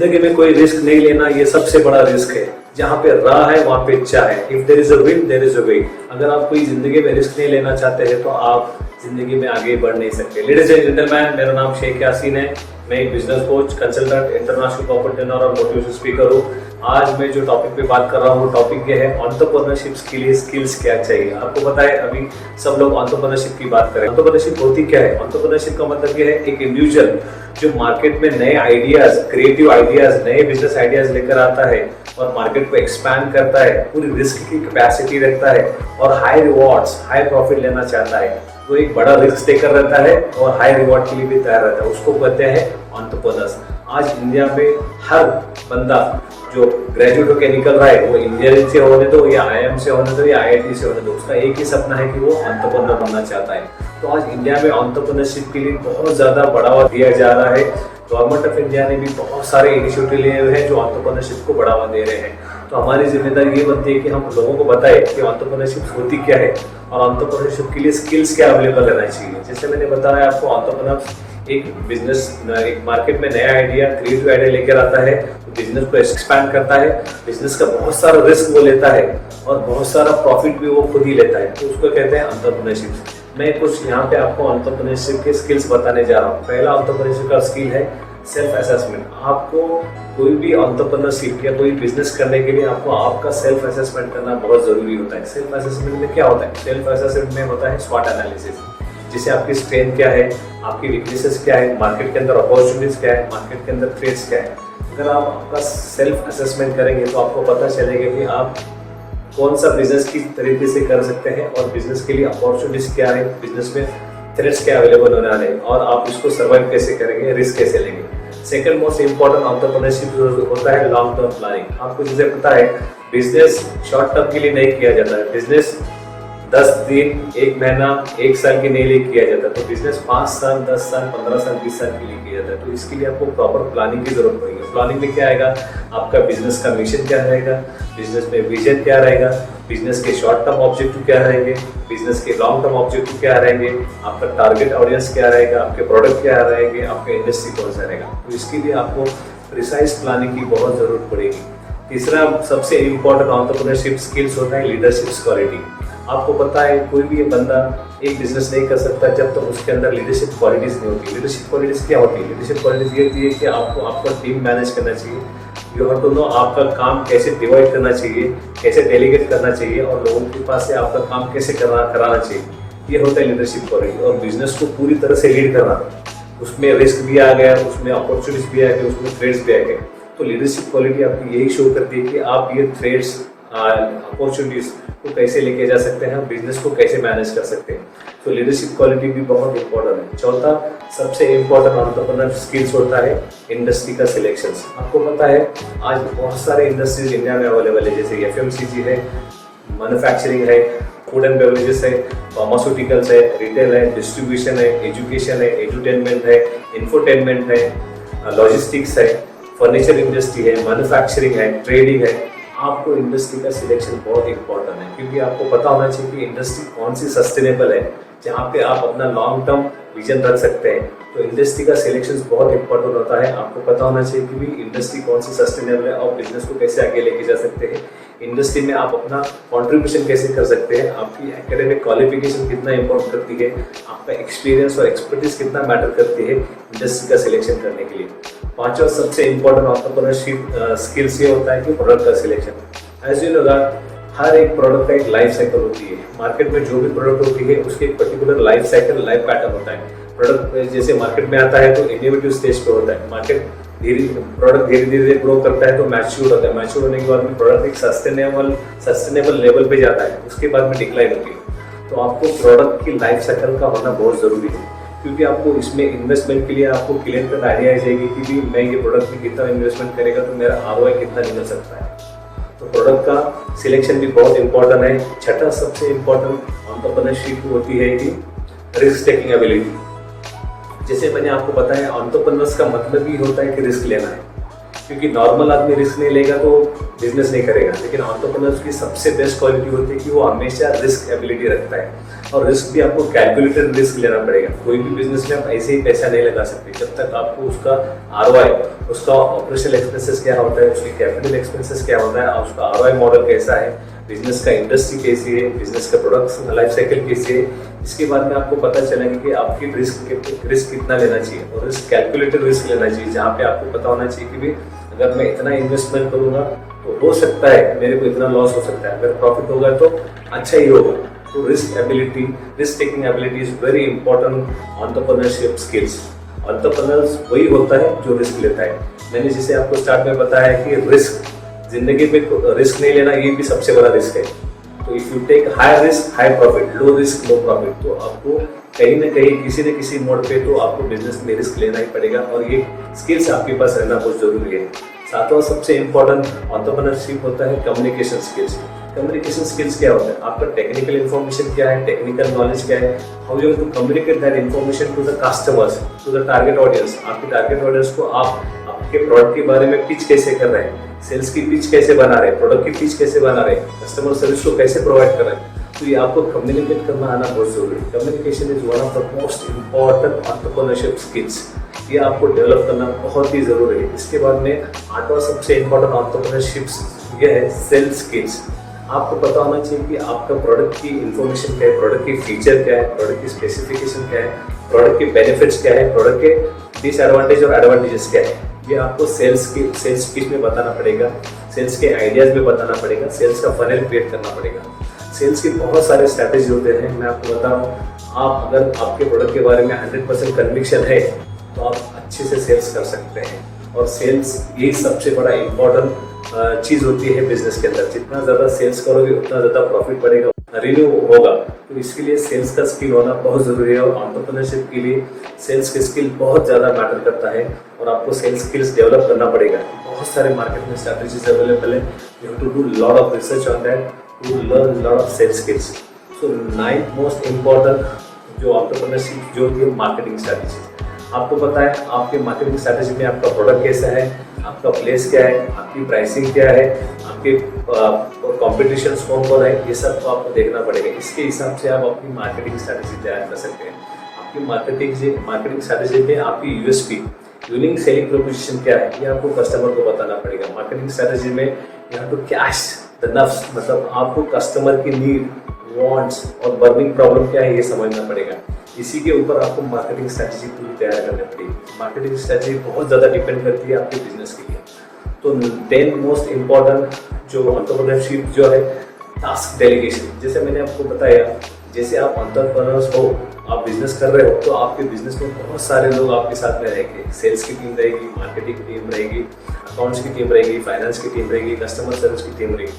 जिंदगी में कोई रिस्क नहीं लेना, ये सबसे बड़ा रिस्क है। जहाँ पे राह है वहाँ पे चाह है। If there is a will there is a way. अगर आप कोई जिंदगी में रिस्क नहीं लेना चाहते हैं तो आप जिंदगी में आगे बढ़ नहीं सकते। लेडीज एंड जेंटलमैन, मेरा नाम शेख यासीन है। मैं एक business coach, consultant, international corporate trainer और मोटिवेशन स्पीकर हूँ। आज मैं जो टॉपिक पे बात कर रहा हूँ वो टॉपिक ये है, एंटरप्रेन्योरशिप के लिए स्किल्स क्या चाहिए। आपको पता है अभी सब लोग एंटरप्रेन्योरशिप की बात करें। एंटरप्रेन्योरशिप होती क्या है? एंटरप्रेन्योरशिप का मतलब ये है एक इंडिविजुअल जो मार्केट में नए आइडियाज, क्रिएटिव आइडियाज, नए बिजनेस आइडियाज लेकर आता है और मार्केट को एक्सपैंड करता है, पूरी रिस्क की कैपेसिटी रखता है और हाई रिवॉर्ड्स, हाई प्रॉफिट लेना चाहता है। वो एक बड़ा रिस्क टेकर रहता है और हाई रिवॉर्ड के लिए भी तैयार रहता है। उसको कहते हैं एंटरप्रेन्योर्स। आज इंडिया में हर बंदा जो ग्रेजुएट होकर निकल रहा है, वो इंजीनियरिंग से होने दो या IIM से होने दो या IIT से होने दो, उसका एक ही सपना है कि वो एंटरप्रेन्योर बनना चाहता है। तो आज इंडिया में एंटरप्रेन्योरशिप के लिए बहुत ज्यादा बढ़ावा दिया जा रहा है। गवर्नमेंट ऑफ इंडिया ने भी बहुत सारे इनिशिएटिव लिए हुए हैं जो एंटरप्रेन्योरशिप को बढ़ावा दे रहे हैं। तो हमारी जिम्मेदारी ये बनती है कि हम लोगों को बताएं कि एंटरप्रेन्योरशिप होती क्या है और एंटरप्रेन्योरशिप के लिए स्किल्स क्या अवेलेबल रहना चाहिए। जैसे मैंने बताया आपको, एंटरप्रेन्योर एक बिजनेस, एक मार्केट में नया आइडिया, क्रिएटिव आइडिया लेकर आता है, बिजनेस को एक्सपैंड करता है, बिजनेस का बहुत सारा रिस्क वो लेता है और बहुत सारा प्रॉफिट भी वो खुद ही लेता है। तो उसको कहते हैं एंटरप्रेन्योरशिप। मैं कुछ यहाँ पे आपको एंटरप्रेन्योरशिप के स्किल्स बताने जा रहा हूँ। पहला एंटरप्रेन्योरशिप का स्किल है सेल्फ असेसमेंट। आपको कोई भी एंटरप्रेन्योरशिप या कोई बिजनेस करने के लिए आपको आपका सेल्फ असेसमेंट करना बहुत जरूरी होता है। सेल्फ असेसमेंट में क्या होता है? सेल्फ असेसमेंट में होता है स्वॉट एनालिसिस, जिसे आपकी स्ट्रेंथ क्या है, आपकी वीकनेसेस क्या है, मार्केट के अंदर अपॉर्चुनिटीज क्या है, मार्केट के अंदर थ्रेट्स क्या है। अगर आप आपका सेल्फ असेसमेंट करेंगे तो आपको पता चलेगा कि आप कौन सा बिजनेस किस तरीके से कर सकते हैं और बिजनेस के लिए अपॉर्चुनिटीज क्या है, बिजनेस में थ्रेट्स क्या अवेलेबल होने वाले हैं और आप इसको सर्वाइव कैसे करेंगे, रिस्क कैसे लेंगे। सेकंड मोस्ट इंपॉर्टेंट एंटरप्रेन्योरशिप होता है लॉन्ग टर्म प्लानिंग। आपको जैसे पता है बिजनेस शॉर्ट टर्म के लिए नहीं किया जाता है। बिजनेस 10 दिन, 1 महीना, 1 साल के लिए किया जाता है। तो बिजनेस 5 साल, 10 साल, 15 साल, 20 साल के लिए किया जाता है। तो इसके लिए आपको प्रॉपर प्लानिंग की जरूरत पड़ेगी। प्लानिंग में क्या आएगा? आपका बिजनेस का मिशन क्या रहेगा, बिजनेस में विजन क्या रहेगा, बिजनेस के शॉर्ट टर्म ऑब्जेक्टिव क्या रहेंगे, बिजनेस के लॉन्ग टर्म ऑब्जेक्टिव क्या रहेंगे, आपका टारगेट ऑडियंस क्या रहेगा, आपके प्रोडक्ट क्या रहेंगे, आपका इंडस्ट्री कौन सा रहेगा। तो इसके लिए आपको प्रिसाइज प्लानिंग की बहुत जरूरत पड़ेगी। तीसरा सबसे इंपॉर्टेंट एंटरप्रेन्योरशिप स्किल्स होता है लीडरशिप क्वालिटी। आपको पता है कोई भी बंदा एक बिजनेस नहीं कर सकता जब तक उसके अंदर लीडरशिप क्वालिटीज नहीं होती। लीडरशिप क्वालिटीज क्या होती है? लीडरशिप क्वालिटीज ये होती है कि आपको आपका टीम मैनेज करना चाहिए। यू हैव टू नो आपका काम कैसे डिवाइड करना चाहिए, कैसे डेलीगेट करना चाहिए और लोगों के पास से आपका काम कैसे कराना चाहिए। ये होता है लीडरशिप क्वालिटी। और बिजनेस को पूरी तरह से लीड करना, उसमें रिस्क भी आ गया, उसमें अपॉर्चुनिटीज भी आ गए, उसमें थ्रेड्स भी आ गए। तो लीडरशिप क्वालिटी आपको यही शो करती है कि आप ये थ्रेड्स, अपॉर्चुनिटीज को कैसे लेके जा सकते हैं, बिजनेस को कैसे मैनेज कर सकते हैं। तो लीडरशिप क्वालिटी भी बहुत इंपॉर्टेंट है। चौथा सबसे इंपॉर्टेंट एंटरप्रेन्योर स्किल्स होता है इंडस्ट्री का सिलेक्शंस। आपको पता है आज बहुत सारे इंडस्ट्रीज इंडिया में अवेलेबल है, जैसे FMCG है, मैन्युफैक्चरिंग है, फूड एंड बेवरेजेस है, फार्मास्यूटिकल्स है, रिटेल है, डिस्ट्रीब्यूशन है, एजुकेशन है, एडुटेनमेंट है, इंफोटेनमेंट है, लॉजिस्टिक्स है, फर्नीचर इंडस्ट्री है, मैन्युफैक्चरिंग है, ट्रेडिंग है। आपको इंडस्ट्री का सिलेक्शन बहुत इंपॉर्टेंट है क्योंकि आपको पता होना चाहिए कि इंडस्ट्री कौन सी सस्टेनेबल है, जहाँ पे आप अपना लॉन्ग टर्म विजन रख सकते हैं। तो इंडस्ट्री का सिलेक्शन बहुत इंपॉर्टेंट होता है। आपको पता होना चाहिए कि भी इंडस्ट्री कौन सी सस्टेनेबल है और बिजनेस को कैसे आगे लेके जा सकते हैं। इंडस्ट्री में आप अपना कंट्रीब्यूशन कैसे कर सकते हैं, आपकी एकेडमिक क्वालिफिकेशन कितना इंपॉर्टेंट करती है, आपका एक्सपीरियंस और एक्सपर्टीज कितना मैटर करती है इंडस्ट्री का सिलेक्शन करने के लिए। पांचवा सबसे इंपॉर्टेंट एंटरप्रेन्योरशिप स्किल्स ये होता है कि प्रोडक्ट का सिलेक्शन। एज यू नो हर एक प्रोडक्ट का एक लाइफ साइकिल होती है। मार्केट में जो भी प्रोडक्ट होती है उसके एक particular life cycle, life pattern होता है। प्रोडक्ट जैसे मार्केट में आता है तो इनोवेटिव स्टेज पे होता है। प्रोडक्ट धीरे धीरे ग्रो करता है तो मैच्योर होता है। मैच्योर होने के बाद में प्रोडक्ट एक सस्टेनेबल लेवल पे जाता है, उसके बाद में डिक्लाइन होती है। तो आपको प्रोडक्ट की लाइफ साइकिल का होना बहुत जरूरी है क्योंकि आपको इसमें इन्वेस्टमेंट के लिए आपको क्लियर कट आइडिया आ जाएगी कि भी मैं ये प्रोडक्ट में कितना इन्वेस्टमेंट करेगा तो मेरा ROI कितना निकल सकता है। तो प्रोडक्ट का सिलेक्शन भी बहुत इंपॉर्टेंट है। छठा सबसे इंपॉर्टेंट एंटरप्रेन्योरशिप होती है कि रिस्क टेकिंग एबिलिटी। जैसे मैंने आपको बताया एंटरप्रेन्योर्स का मतलब ही होता है कि रिस्क लेना है। क्योंकि नॉर्मल आदमी रिस्क नहीं लेगा तो बिजनेस नहीं करेगा, लेकिन एंटरप्रेन्योर्स की सबसे बेस्ट क्वालिटी होती है कि वो हमेशा रिस्क एबिलिटी रखता है। और रिस्क भी आपको कैलकुलेटेड रिस्क लेना पड़ेगा। कोई भी बिजनेस में आप ऐसे ही पैसा नहीं लगा सकते जब तक आपको उसका ROI, उसका ऑपरेशनल एक्सपेंसेस क्या होता है, उसकी कैपिटल एक्सपेंसेस क्या होता है, उसका ROI मॉडल कैसा है, बिजनेस का इंडस्ट्री कैसी है, बिजनेस का प्रोडक्ट लाइफ साइकिल कैसी है, इसके बाद में आपको पता चलेगा कि आपकी रिस्क कितना लेना चाहिए और रिस्क कैलकुलेटेड रिस्क लेना चाहिए, जहाँ पे आपको पता होना चाहिए कि भी अगर मैं इतना इन्वेस्टमेंट करूंगा तो हो सकता है मेरे को इतना लॉस हो सकता है, अगर प्रॉफिट होगा तो अच्छा ही होगा। तो risk taking ability is very important entrepreneurship skills. Entrepreneurs वही होता है जो रिस्क लेता है। मैंने जैसे आपको स्टार्ट में बताया कि रिस्क, जिंदगी में रिस्क नहीं लेना ये भी सबसे बड़ा रिस्क है। तो if you take high risk high profit, low risk low profit, तो आपको कहीं ना कहीं किसी न किसी मोड पे तो आपको बिजनेस में रिस्क लेना ही पड़ेगा और ये स्किल्स आपके पास रहना बहुत जरूरी है। सातवां सबसे इम्पोर्टेंट एंटरप्रेन्योरशिप होता है कम्युनिकेशन स्किल्स। कम्युनिकेशन स्किल्स क्या होता है? आपका टेक्निकल इन्फॉर्मेशन क्या है, टेक्निकल नॉलेज क्या है, how you to communicate that information to the customers, to the target audience. आपके टारगेट ऑडियंस को आप आपके प्रोडक्ट के बारे में पिच कैसे कर रहे हैं, सेल्स की पिच कैसे बना रहे हैं, प्रोडक्ट की पिच कैसे बना रहे हैं, कस्टमर सर्विस को कैसे प्रोवाइड कर रहे हैं। तो ये आपको कम्युनिकेट करना आना बहुत जरूरी है। Communication is one of the most important entrepreneurship skills. ये आपको डेवलप करना बहुत ही जरूरी है। इसके बाद में आठवां सबसे इम्पोर्टेंट एंटरप्रेन्योरशिप ये है सेल्स स्किल्स। आपको पता होना चाहिए कि आपका प्रोडक्ट की इंफॉर्मेशन क्या है, प्रोडक्ट की फीचर क्या है, प्रोडक्ट की स्पेसिफिकेशन क्या है, प्रोडक्ट के बेनिफिट्स क्या है, प्रोडक्ट के डिसएडवांटेज और एडवांटेजेस क्या है। ये आपको सेल्स पिच में बताना पड़ेगा, सेल्स के आइडियाज में बताना पड़ेगा, सेल्स का फनल क्रिएट करना पड़ेगा। सेल्स के बहुत सारे स्ट्रैटेजी होते हैं। मैं आपको बता रहा हूँ, आप अगर आपके प्रोडक्ट के बारे में 100% कन्विक्शन है तो आप अच्छे से सेल्स कर सकते हैं। और सेल्स ये सबसे बड़ा इम्पोर्टेंट चीज़ होती है बिजनेस के अंदर। जितना ज़्यादा सेल्स करोगे उतना ज़्यादा प्रॉफिट बढ़ेगा, रिन्यू होगा। तो इसके लिए सेल्स का स्किल होना बहुत ज़रूरी है और एंटरप्रेन्योरशिप के लिए सेल्स के स्किल बहुत ज़्यादा मैटर करता है और आपको सेल्स स्किल्स डेवलप करना पड़ेगा। बहुत सारे मार्केट में स्ट्रैटेजीज अवेलेबल है। You have to do lot of research on that to learn lot of sales skills. So 9th most important जो एंटरप्रेन्योरशिप जो होती है मार्केटिंग स्ट्रैटेजी। आपको पता है आपके मार्केटिंग स्ट्रैटेजी में आपका प्रोडक्ट कैसा है, आपका प्लेस क्या है, आपकी प्राइसिंग क्या है, आपके कॉम्पिटिशन कौन कौन है, ये सब को आपको देखना पड़ेगा। इसके हिसाब से आप अपनी मार्केटिंग स्ट्रैटेजी तैयार कर सकते हैं। आपकी मार्केटिंग स्ट्रैटेजी में आपकी USP, यूनिक सेलिंग प्रोपोजिशन क्या है, ये आपको कस्टमर को बताना पड़ेगा। मार्केटिंग स्ट्रैटेजी में you have to catch the nerves, मतलब आपको कस्टमर की नीड, वांट्स और बर्निंग प्रॉब्लम क्या है ये समझना पड़ेगा। इसी के ऊपर आपको मार्केटिंग स्ट्रैटेजी पूरी तैयार करनी पड़ेगी। मार्केटिंग स्ट्रैटेजी बहुत ज़्यादा डिपेंड करती है आपके बिजनेस के लिए। तो 10 मोस्ट इम्पॉर्टेंट जो एंटरप्रेन्योरशिप जो है टास्क डेलीगेशन। जैसे मैंने आपको बताया, जैसे आप एंटरप्रेन्योर्स हो, आप बिजनेस कर रहे हो तो आपके बिजनेस में बहुत सारे लोग आपके साथ में रहेंगे। सेल्स की टीम रहेगी, मार्केटिंग की टीम रहेगी, अकाउंट्स की टीम रहेगी, फाइनेंस की टीम रहेगी, कस्टमर सर्विस की टीम रहेगी।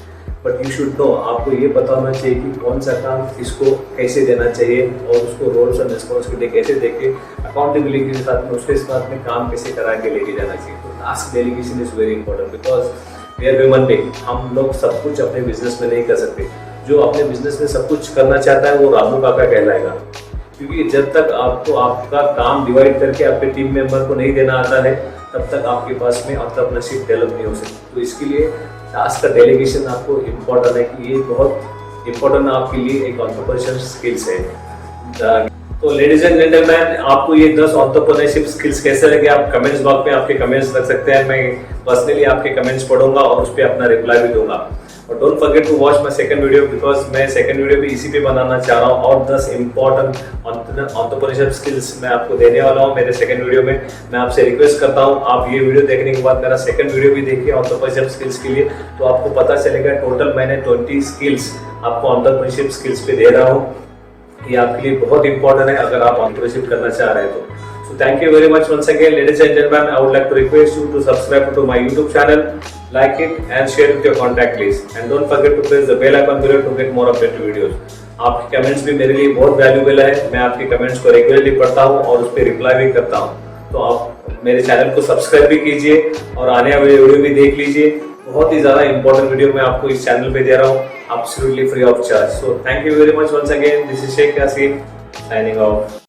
बट यू शुड नो, आपको ये पता होना चाहिए कि कौन सा काम किसको कैसे देना चाहिए और उसको रोल्स एंड रिस्पॉन्सिबिलिटी कैसे देके अकाउंटेबिलिटी के साथ में उसके साथ में काम कैसे करा के लेके जाना चाहिए। तो task delegation is very important because we are human being. हम लोग सब कुछ अपने बिजनेस में नहीं कर सकते। जो अपने बिजनेस में सब कुछ करना चाहता है वो रामू काका कहलाएगा, क्योंकि जब तक आपको आपका काम डिवाइड करके आपके टीम मेंबर को नहीं देना आता है तब तक आपके पास में एंटरप्रेन्योरशिप डेवलप नहीं हो सकती। तो इसके लिए टास्क का डेलीगेशन आपको इम्पोर्टेंट है कि ये बहुत इम्पोर्टेंट आपके लिए एक एंटरप्रेन्योरशिप स्किल्स है। तो लेडीज एंड जेंटलमैन, आपको ये 10 एंटरप्रेन्योरशिप स्किल्स कैसे लगे आप कमेंट्स बॉक्स में आपके कमेंट्स रख सकते हैं। मैं पर्सनली आपके कमेंट्स पढ़ूंगा और उस पर अपना रिप्लाई भी दूंगा। और don't forget to watch my second video because मैं सेकंड वीडियो भी इसी पे बनाना चाह रहा हूँ और 10 इम्पोर्टेंट एंटरप्रेन्योरशिप स्किल्स मैं आपको देने वाला हूँ मेरे सेकंड वीडियो में। मैं आपसे रिक्वेस्ट करता हूँ आप ये वीडियो देखने के बाद मेरा सेकंड वीडियो भी देखिए एंटरप्रेन्योरशिप स्किल्स के लिए, तो आपको पता चलेगा टोटल मैंने 20 स्किल्स आपको एंटरप्रेन्योरशिप स्किल्स पे दे रहा हूँ। ये आपके लिए बहुत इंपॉर्टेंट है अगर आप एंटरप्रेन्योरशिप करना चाह रहे हैं तो। So thank you very much once again, ladies and gentlemen. I would like to request you to subscribe to my YouTube channel, like it and share with your contact list, and don't forget to press the bell icon below to get more updated videos. आपके comments भी मेरे लिए बहुत valuable है। मैं आपके comments को regularly पढ़ता हूँ और उस पर रिप्लाई भी करता हूँ। तो आप मेरे चैनल को सब्सक्राइब भी कीजिए और आने वाले वीडियो भी देख लीजिए। बहुत ही ज़्यादा इंपॉर्टेंट वीडियो मैं आपको इस चैनल पे दे रहा हूँ, absolutely free of charge. So thank you very much once again. This is Sheikh Yasin signing off.